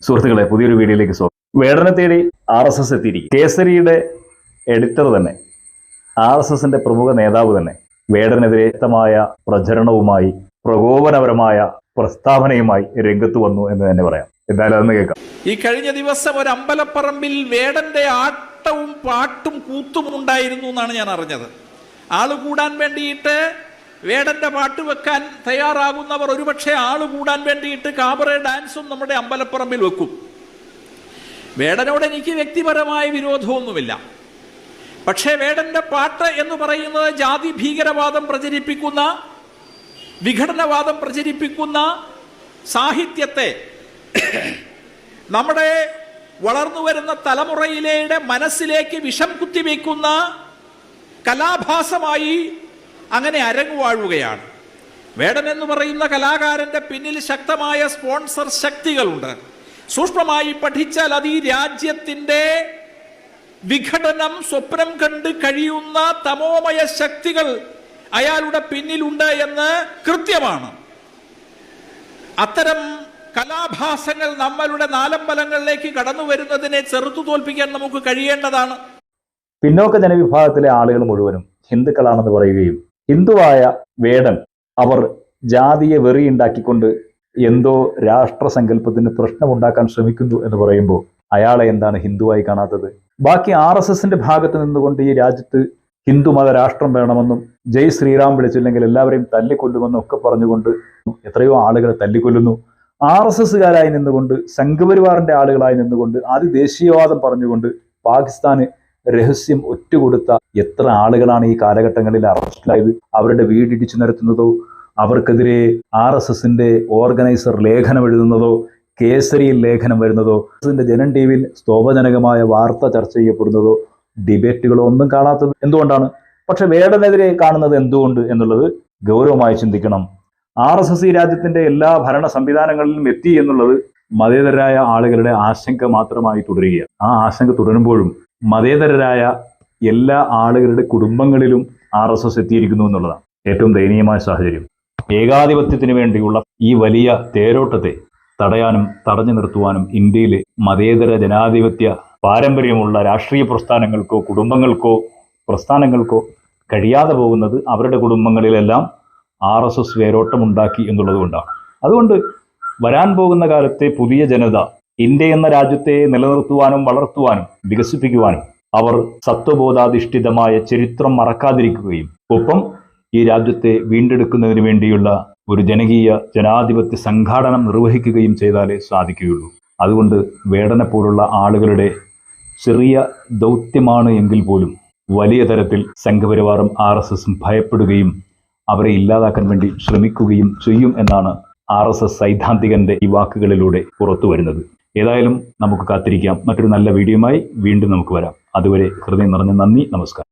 സുഹൃത്തുക്കളെ, പുതിയൊരു വീഡിയോയിലേക്ക് സ്വാഗതം. വേടനെ തേടി RSS എത്തിയിരിക്കും. കേസരിയുടെ എഡിറ്റർ തന്നെ, RSSന്റെ പ്രമുഖ നേതാവ് തന്നെ വേടനെതിരെ വ്യക്തമായ പ്രചരണവുമായി, പ്രകോപനപരമായ പ്രസ്താവനയുമായി രംഗത്ത് വന്നു എന്ന് തന്നെ പറയാം. എന്തായാലും അതൊന്ന് കേൾക്കാം. ഈ കഴിഞ്ഞ ദിവസം ഒരു അമ്പലപ്പറമ്പിൽ വേടന്റെ ആട്ടവും പാട്ടും കൂത്തും ഉണ്ടായിരുന്നു എന്നാണ് ഞാൻ അറിഞ്ഞത്. ആള് കൂടാൻ വേണ്ടിയിട്ട് വേടന്റെ പാട്ട് വെക്കാൻ തയ്യാറാകുന്നവർ ഒരുപക്ഷെ ആള് കൂടാൻ വേണ്ടിയിട്ട് കാബറെ ഡാൻസും നമ്മുടെ അമ്പലപ്പറമ്പിൽ വെക്കും. വേടനോട് എനിക്ക് വ്യക്തിപരമായ വിരോധമൊന്നുമില്ല. പക്ഷേ വേടന്റെ പാട്ട് എന്ന് പറയുന്നത് ജാതി ഭീകരവാദം പ്രചരിപ്പിക്കുന്ന, വിഘടനവാദം പ്രചരിപ്പിക്കുന്ന സാഹിത്യത്തെ നമ്മുടെ വളർന്നു വരുന്ന തലമുറയിലെ മനസ്സിലേക്ക് വിഷം കുത്തിവെക്കുന്ന കലാഭാസമായി അങ്ങനെ അരങ്ങുവാഴുകയാണ്. വേടൻ എന്ന് പറയുന്ന കലാകാരന്റെ പിന്നിൽ ശക്തമായ സ്പോൺസർ ശക്തികളുണ്ട്. സൂക്ഷ്മമായി പഠിച്ചാൽ അത് ഈ രാജ്യത്തിൻ്റെ വിഘടനം സ്വപ്നം കണ്ട് കഴിയുന്ന തമോമയ ശക്തികൾ അയാളുടെ പിന്നിലുണ്ട് എന്ന് കൃത്യമാണ്. അത്തരം കലാഭാസങ്ങൾ നമ്മളുടെ നാലമ്പലങ്ങളിലേക്ക് കടന്നു വരുന്നതിനെ ചെറുത്തു തോൽപ്പിക്കാൻ നമുക്ക് കഴിയേണ്ടതാണ്. പിന്നോക്ക ജനവിഭാഗത്തിലെ ആളുകൾ മുഴുവനും ഹിന്ദുക്കളാണെന്ന് പറയുകയും ഹിന്ദുവായ വേടൻ അവർ ജാതിയെ വെറിയുണ്ടാക്കിക്കൊണ്ട് എന്തോ രാഷ്ട്രസങ്കല്പത്തിന് പ്രശ്നമുണ്ടാക്കാൻ ശ്രമിക്കുന്നു എന്ന് പറയുമ്പോൾ അയാളെ എന്താണ് ഹിന്ദുവായി കാണാത്തത്? ബാക്കി RSSന്റെ ഭാഗത്ത് നിന്നുകൊണ്ട് ഈ രാജ്യത്ത് ഹിന്ദുമത രാഷ്ട്രം വേണമെന്നും ജയ് ശ്രീറാം വിളിച്ചില്ലെങ്കിൽ എല്ലാവരെയും തല്ലിക്കൊല്ലുമെന്നും ഒക്കെ പറഞ്ഞുകൊണ്ട് എത്രയോ ആളുകളെ തല്ലിക്കൊല്ലുന്നു. RSSകാരായി നിന്നുകൊണ്ട്, സംഘപരിവാറിന്റെ ആളുകളായി നിന്നുകൊണ്ട്, ദേശീയവാദം പറഞ്ഞുകൊണ്ട് പാകിസ്ഥാന് രഹസ്യം ഒറ്റുകൊടുത്ത എത്ര ആളുകളാണ് ഈ കാലഘട്ടങ്ങളിൽ അറസ്റ്റിലായത്? അവരുടെ വീടിടിച്ചു നിരത്തുന്നതോ, അവർക്കെതിരെ RSSന്റെ ഓർഗനൈസർ ലേഖനം എഴുതുന്നതോ, കേസരിയിൽ ലേഖനം വരുന്നതോ, ജനം TVയിൽ സ്തോഭജനകമായ വാർത്ത ചർച്ച ചെയ്യപ്പെടുന്നതോ, ഡിബേറ്റുകളോ ഒന്നും കാണാത്തത് എന്തുകൊണ്ടാണ്? പക്ഷെ വേടനെതിരെ കാണുന്നത് എന്തുകൊണ്ട് എന്നുള്ളത് ഗൗരവമായി ചിന്തിക്കണം. RSS ഈ രാജ്യത്തിന്റെ എല്ലാ ഭരണ സംവിധാനങ്ങളിലും എത്തി എന്നുള്ളത് മതേതരരായ ആളുകളുടെ ആശങ്ക മാത്രമായി തുടരുകയാണ്. ആ ആശങ്ക തുടരുമ്പോഴും മതേതരരായ എല്ലാ ആളുകളുടെ കുടുംബങ്ങളിലും RSS എത്തിയിരിക്കുന്നു എന്നുള്ളതാണ് ഏറ്റവും ദയനീയമായ സാഹചര്യം. ഏകാധിപത്യത്തിന് വേണ്ടിയുള്ള ഈ വലിയ തേരോട്ടത്തെ തടയാനും തടഞ്ഞു നിർത്തുവാനും ഇന്ത്യയിലെ മതേതര ജനാധിപത്യ പാരമ്പര്യമുള്ള രാഷ്ട്രീയ പ്രസ്ഥാനങ്ങൾക്കോ കുടുംബങ്ങൾക്കോ പ്രസ്ഥാനങ്ങൾക്കോ കഴിയാതെ പോകുന്നത് അവരുടെ കുടുംബങ്ങളിലെല്ലാം RSS വേരോട്ടമുണ്ടാക്കി എന്നുള്ളത് കൊണ്ടാണ്. അതുകൊണ്ട് വരാൻ പോകുന്ന കാലത്തെ പുതിയ ജനത ഇന്ത്യ എന്ന രാജ്യത്തെ നിലനിർത്തുവാനും വളർത്തുവാനും വികസിപ്പിക്കുവാനും അവർ സത്വബോധാധിഷ്ഠിതമായ ചരിത്രം മറക്കാതിരിക്കുകയും ഒപ്പം ഈ രാജ്യത്തെ വീണ്ടെടുക്കുന്നതിന് വേണ്ടിയുള്ള ഒരു ജനാധിപത്യ സംഘാടനം നിർവഹിക്കുകയും ചെയ്താലേ സാധിക്കുകയുള്ളൂ. അതുകൊണ്ട് വേടനെ പോലുള്ള ആളുകളുടെ ചെറിയ ദൗത്യമാണ് എങ്കിൽ പോലും വലിയ തരത്തിൽ സംഘപരിവാറും RSSും ഭയപ്പെടുകയും അവരെ ഇല്ലാതാക്കാൻ വേണ്ടി ശ്രമിക്കുകയും ചെയ്യും എന്നാണ് RSS സൈദ്ധാന്തികന്റെ ഈ വാക്കുകളിലൂടെ പുറത്തു വരുന്നത്. ഏതായാലും നമുക്ക് കാത്തിരിക്കാം. മറ്റൊരു നല്ല വീഡിയോയുമായി വീണ്ടും നമുക്ക് വരാം. അതുവരെ ഹൃദയം നിറഞ്ഞ നന്ദി, നമസ്കാരം.